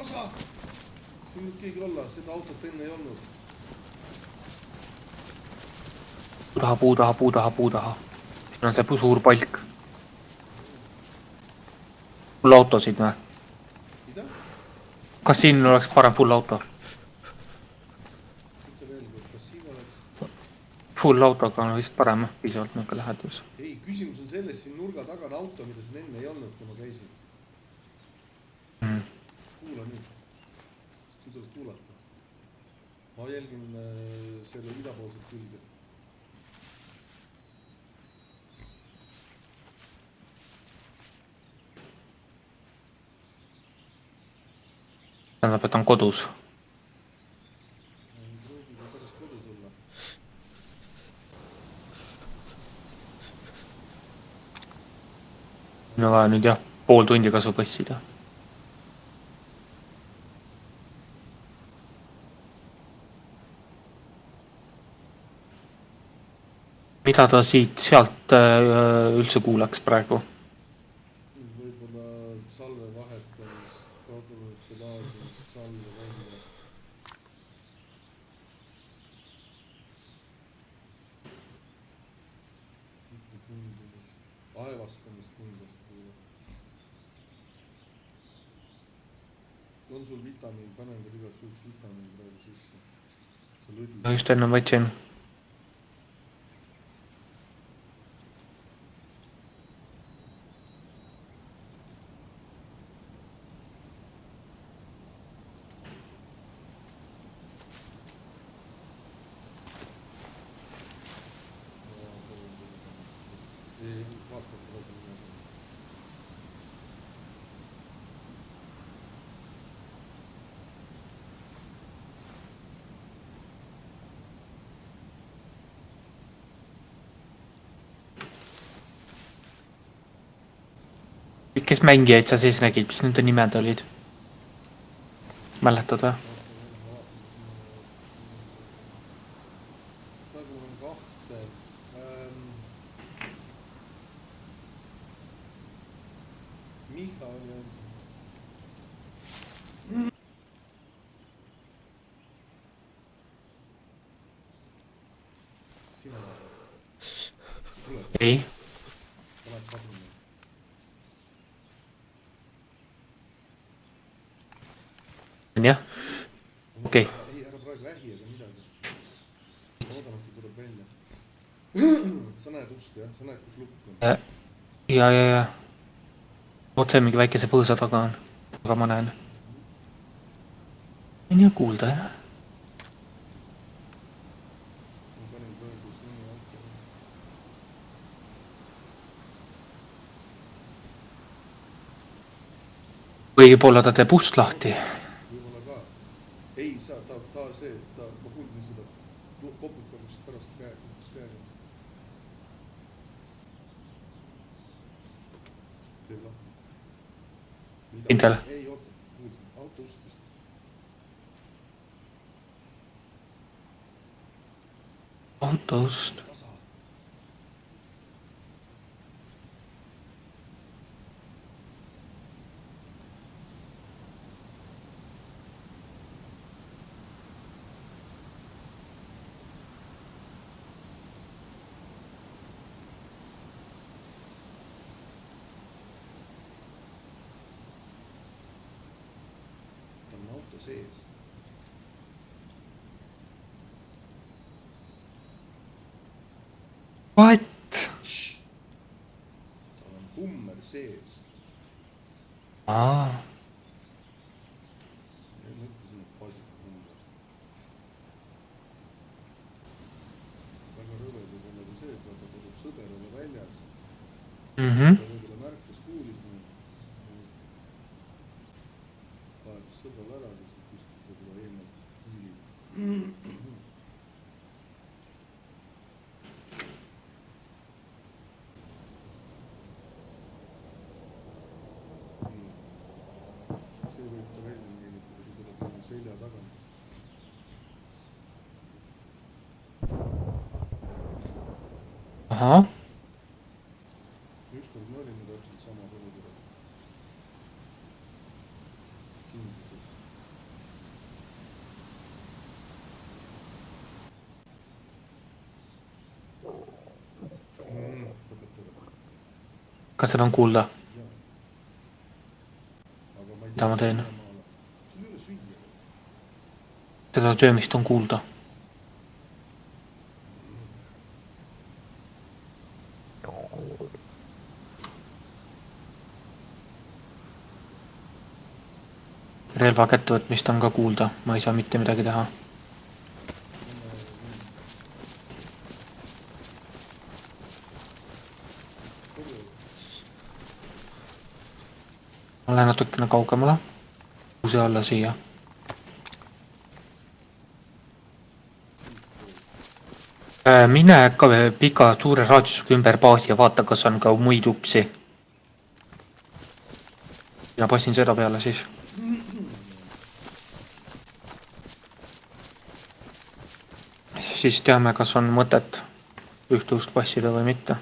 tasa! Siin nüüd keegi olla, seda autot enne ei olnud. Puu taha. Siin on see suur palk. Full autosid või? Mida? Kas siin oleks parem full auto? Ütle veel, kas siin oleks? Full autoga on vist parem, piisavalt niuke lähedus. Ei, küsimus on selles, siin nurga taga on auto, mida siin enne ei olnud, kui ma käisin. Kuula nüüd. Kui tuleb kuulata. Ma jälgin selle idapoolset külge. Tähendab, et on kodus. Ei proogi ka päris kodus olla. No vaja nüüd jah, pool tundi kasu põssida. Mida ta sealt üldse kuulaks praegu? Võib-olla salve vahetamist, kadunud laadimist, salve välja. Aevastamist kindlasti. On sul vitamiin, panen ka igaks üks vitamiin praegu sisse. Just enne võtsin. Kes mängijaid sa siis nägid, mis nende nimed olid? Mäletad või? Praegu on kahte. Miha oli ainult. Sina vaata. Ei. Oled padrunud. On jah? Okei. Ei, ära praegu ähi ega midagi. Loodan, et tuleb välja. Sa näed ust, jah? Sa näed, kus lukk on? Ja. Otse mingi väikese põõsa taga on. Aga ma näen. On ju kuulda, jah? Ma panin praegu sinna auto. Võib-olla ta teeb ust lahti. Võib-olla ka. Ei, ta see, ma kuulsin seda koputamist pärast käega. Teeb lahti. Kindel? Ei, oota, kuulsin. Auto ust vist. Autost. Tasa. Ta on auto sees. What? Tal on hummer sees. Aa. Ja mõtlesin, et pasib hummer. Väga rõve võib olla ka see, et ta kodub sõber olla väljas. Ta võib-olla märkas, kuulis nüüd. Kaebas sõbral ära, kes kuskilt võib-olla eemalt hiilib. See võib ta välja meelitada, see tuleb tema selja taga. Ahah. Ükskord me olime täpselt sama põllupärast. Kindluses. Kas seda on kuulda? Jaa. Aga ma ei Mida ma teen? maale. Sul ei ole süüa. Seda söömist on kuulda. Relva kättevõtmist on ka kuulda. Ma ei saa mitte midagi teha. Ma lähen natukene kaugemale. Kuuse alla siia. Mine ka pika suure raadiusega ümber baasi ja vaata, kas on ka muid uksi. Ja passin seda peale siis. Siis teame, kas on mõtet ühte ust passida või mitte.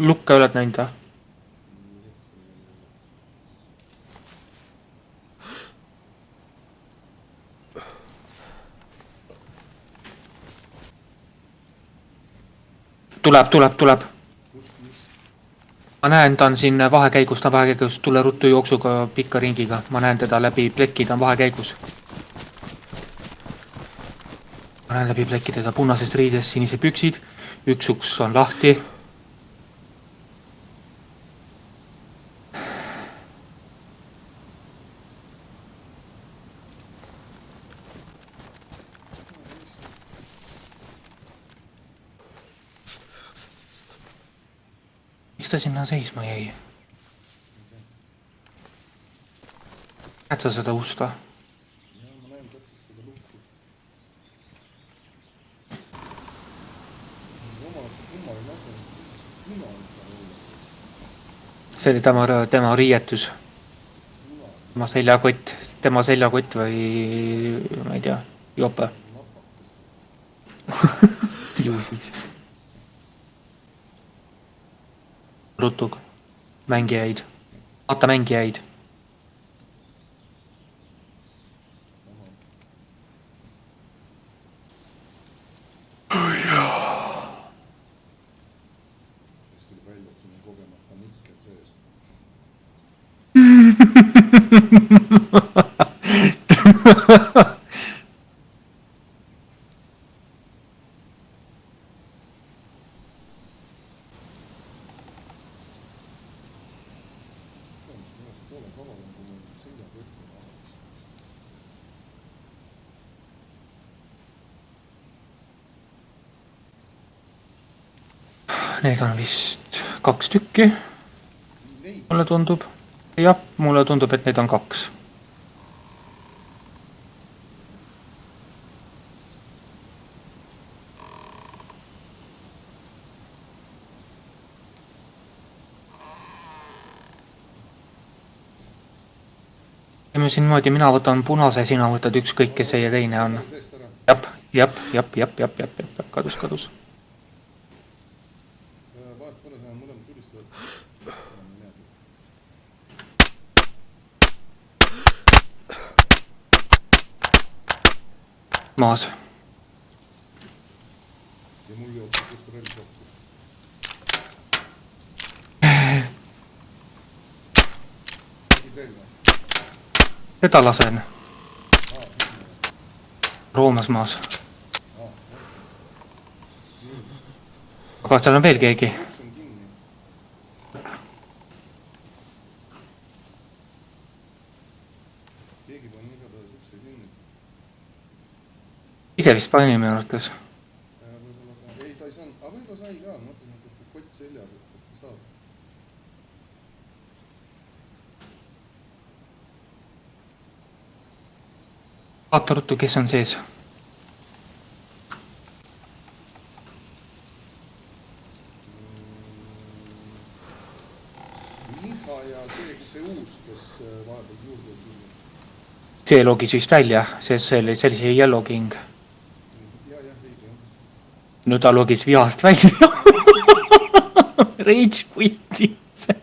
Lukka oled näinud või? Tuleb. Ma näen, ta on siin vahekäigus, tule ruttu jooksuga pikka ringiga. Ma näen teda läbi pleki, ta on vahekäigus. Ma näen läbi pleki teda punases riides, sinise püksid. Üks uks on lahti. Miks ta sinna seisma jäi? Näed sa seda usta? Jaa, ma näen täpselt seda lukku. Kummaline asja, kuna on ta olla. See oli tema riietus. Tema seljakott või ma ei tea, jope. Ju siis. Rutug. Mängijaid. Vaata mängijaid. Siis tuli välja, et siin on kogemata nikkel sees. Need on vist 2 tükki. Mulle tundub. Jah, mulle tundub, et need on 2. Teeme siin niimoodi, mina võtan punase, sina võtad ükskõik, kes see ja teine on. Jap, kadus. Vaat pole seda mõlemad tulistavad. Maas. Ja mul jookseb just relv kokku. Seda lasen. Roomas maas. Aga seal on veel keegi. Keegi pani igatahes ukse kinni. Ise vist pani minu arvates. Ei, ta ei saanud, aga võib-olla sai ka. Mõtlesin, et kas ta kott seljas, et kas ta saab. Vaata ruttu, kes on sees. Miha ja see uus, kes vahepeal juurde tuli. See logis vist välja, see oli sellise Yellow King. no ta logis vihast välja. Rage quit'is. ta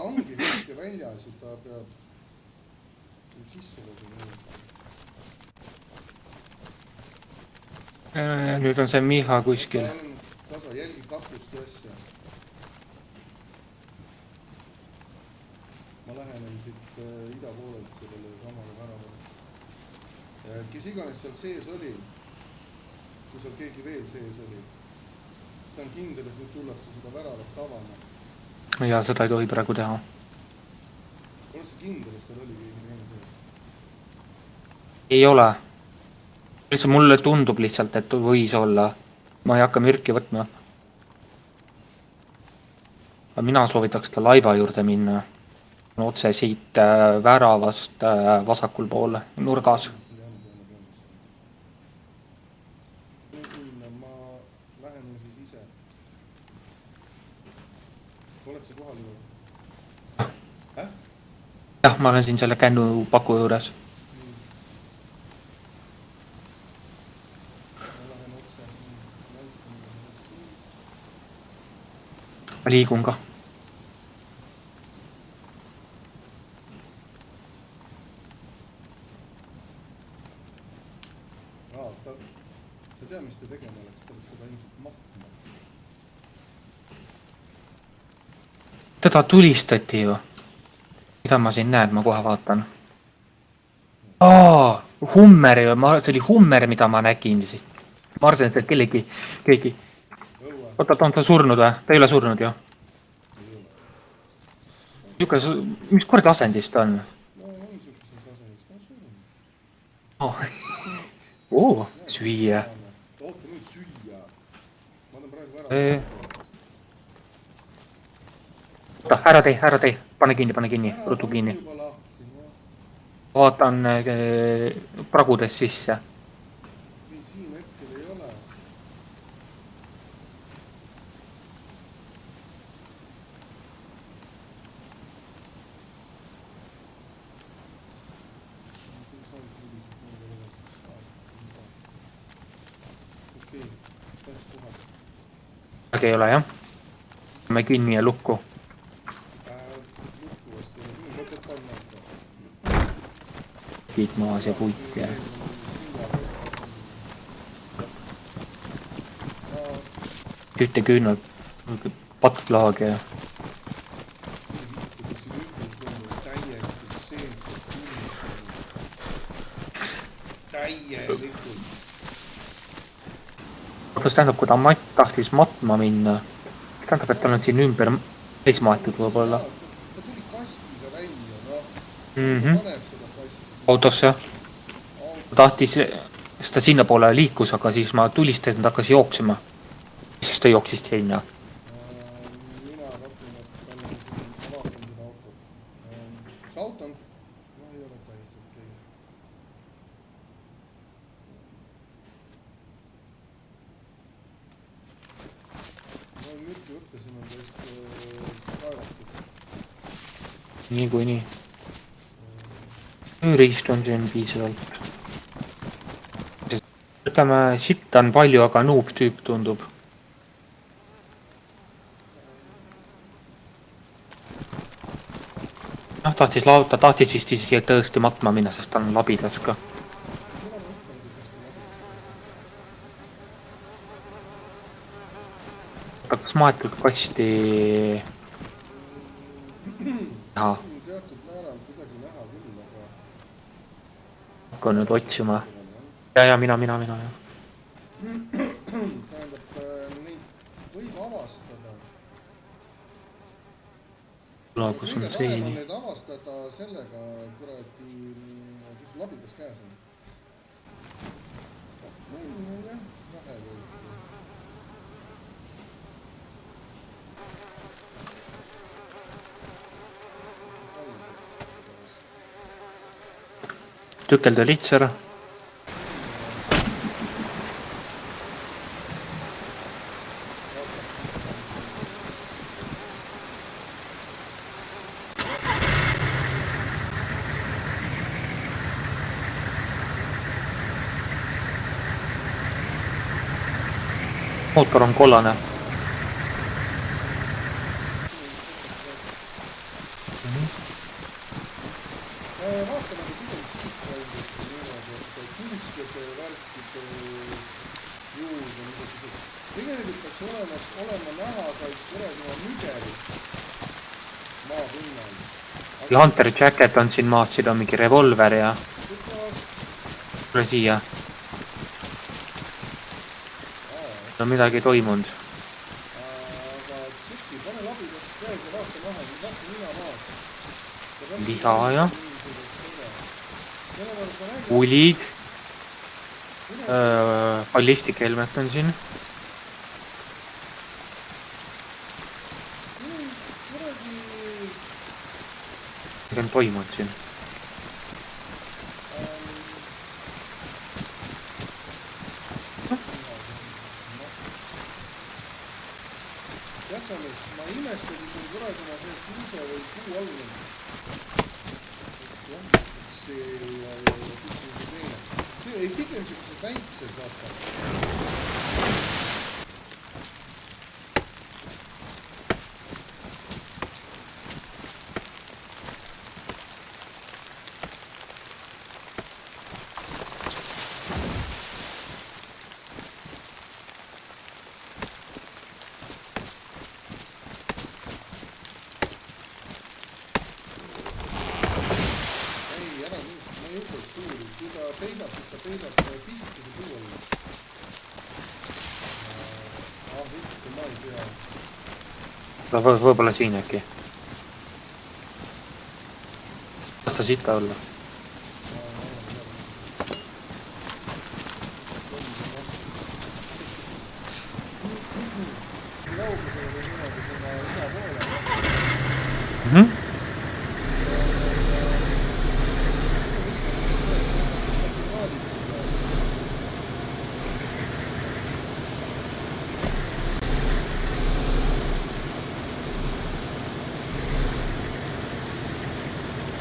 ongi hetke väljas ja ta peab sisse logima. Nüüd on see Miha kuskil. ta on tasa, jälgib kakust ja asja. ma lähenen siit ida poolelt sellele samale väravale. Kes iganes seal sees oli, kui seal keegi veel sees oli, siis ta on kindel, et nüüd tullakse seda väravat avama. Ja seda ei tohi praegu teha. Oled sa kindel, et seal oli keegi teine sees? Ei ole. Lihtsalt mulle tundub lihtsalt, et võis olla. Ma ei hakka mürki võtma. Aga mina soovitaks ta laiba juurde minna. Otse siit väravast vasakul poole, nurgas. Sinna ma lähen siis ise. Oled sa kohal juba? Jah, ma olen siin selle kännu paku juures. Ma liigun ka. Sa tea, mis ta tegema oleks? Ta oleks seda ilmselt mahtima. Teda tulistati ju. Mida ma siin näen? Ma kohe vaatan. Hummer ju. See oli Hummer, mida ma nägin siis. Ma arvasin, et see keegi. Oota, on ta surnud või? Ta ei ole surnud ju. Mis kord asendist ta on? No on siukeses asendist. Ta on surnud. Süüa. Oota nüüd süüa. Ma olen praegu ära. Oota, ära tee. Pane kinni. Rutu kinni. Vaatan pragudes sisse. Siin hetkel ei ole. Okei, täis kohal. Aga ei ole jah. Me kinni ja lukku. Lukku vastu. Võtad panna. Kiit maas ja puit ja. Ühte küünal patlaag ja. Kas tähendab, kui ta tahtis matma minna, kas tähendab, et tal on siin ümber eesmaatud võib-olla? Ta tuli kastiga välja, no. Paneb seda kasti. Autosse. Ta tahtis, sest ta sinna poole liikus, aga siis ma tulistasin, ta hakkas jooksema. Siis ta jooksis sinna. Mina katun, et tal on siin, ma vaatan seda autot. See auto on, no ei ole päris okei. Ma olen mürki võtta, siin on täist kaevatud. Nii kui nii. Ööriist on siin piisavalt. Ütleme, sitta on palju, aga noob tüüp tundub. Tahtis vist isegi tõesti matma minna, sest ta on labidas ka. Kas maetud kasti näha? Teatud määral kuidagi näha küll, aga... Hakkan nüüd otsima. Ja, mina. Tähendab, neid võib avastada. Kus on see? Neid avastada sellega, kuradi, kus labidas käes on. Jah, vähe või. Tükelda lihtsalt. mootor on kollane . vaatame pigem siit väljast niimoodi, et kuuskede värkide juurde niisugused. Tegelikult peaks olema näha ka kuradi mügerit maapinnal. ja Hunter Jacket on siin maas , siin on mingi revolver ja tule siia . no midagi toimunud . Aga tšeki , pane labidas käes ja vaata maha , vaata mina maas . liha ja ulid . ballistikhelmet on siin . mis on toimunud siin ? Jatsamees , ma imestasin sul kuradi ma see kuuse või kuu all . jah , see ja teine . see ei pigem siuksed väiksed , vaata . võib-olla siin äkki . las ta sita olla .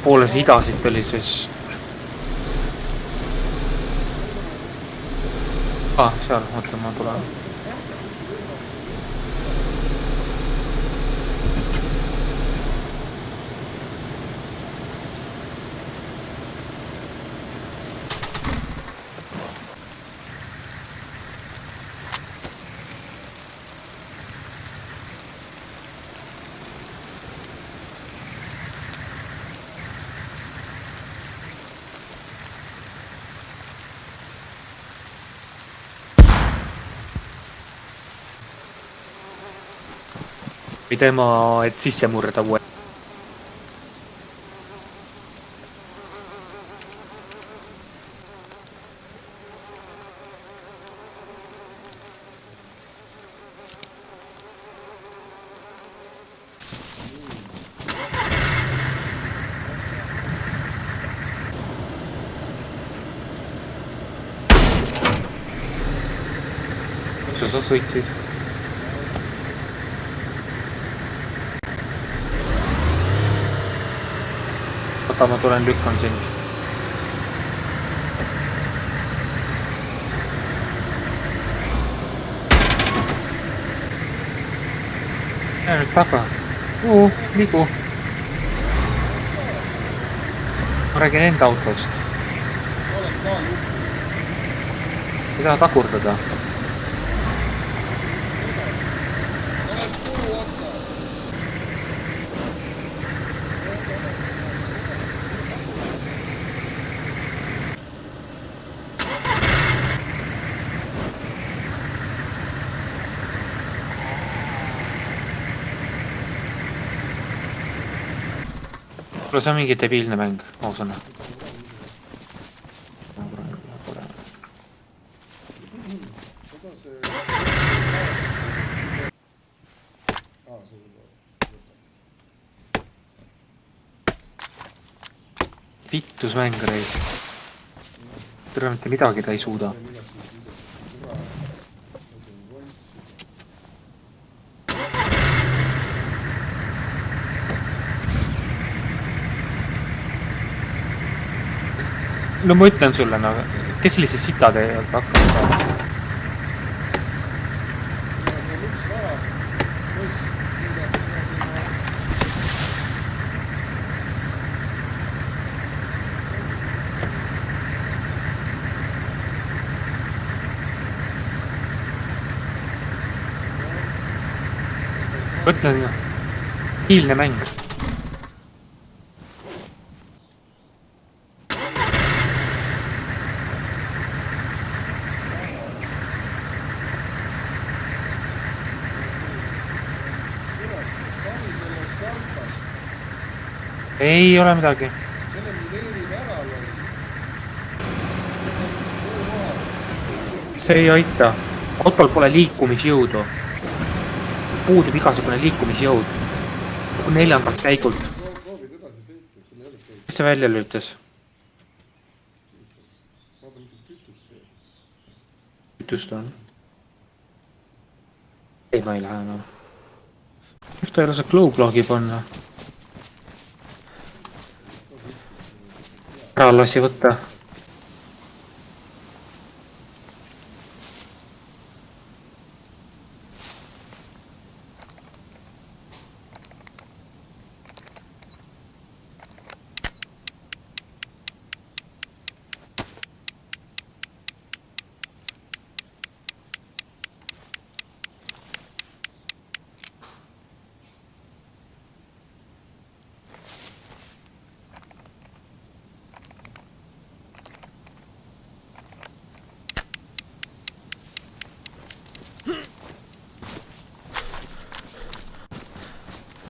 Pooles idasid oli siis . seal , mõtlen , ma tulen . või tema , et sisse murda uue . sa sõitsid ? oota , ma tulen lükkan sind . jää nüüd taga . liigu . ma räägin enda autost . sa oled ka lugu . ei taha tagurdada . sa oled puru otsas . kuule , see on mingi debiilne mäng , ausõna . vittus mäng reis . tere , mitte midagi ta ei suuda . no ma ütlen sulle , no kes sellise sita teeb hakkama saada ? mõtlen, hiilne mäng. Ei ole midagi. Selle mineerib ära või? See ei aita. Autol pole liikumisjõudu. Puudub igasugune liikumisjõud. 4. käigult. Proovid edasi sõita, sul ei ole käib. Mis see välja lülitas? Vaata, mis see kütust teeb. Kütust on. Ei, ma ei lähe enam. Miks ta ei lase glow-blogi panna? Ära lasi võtta.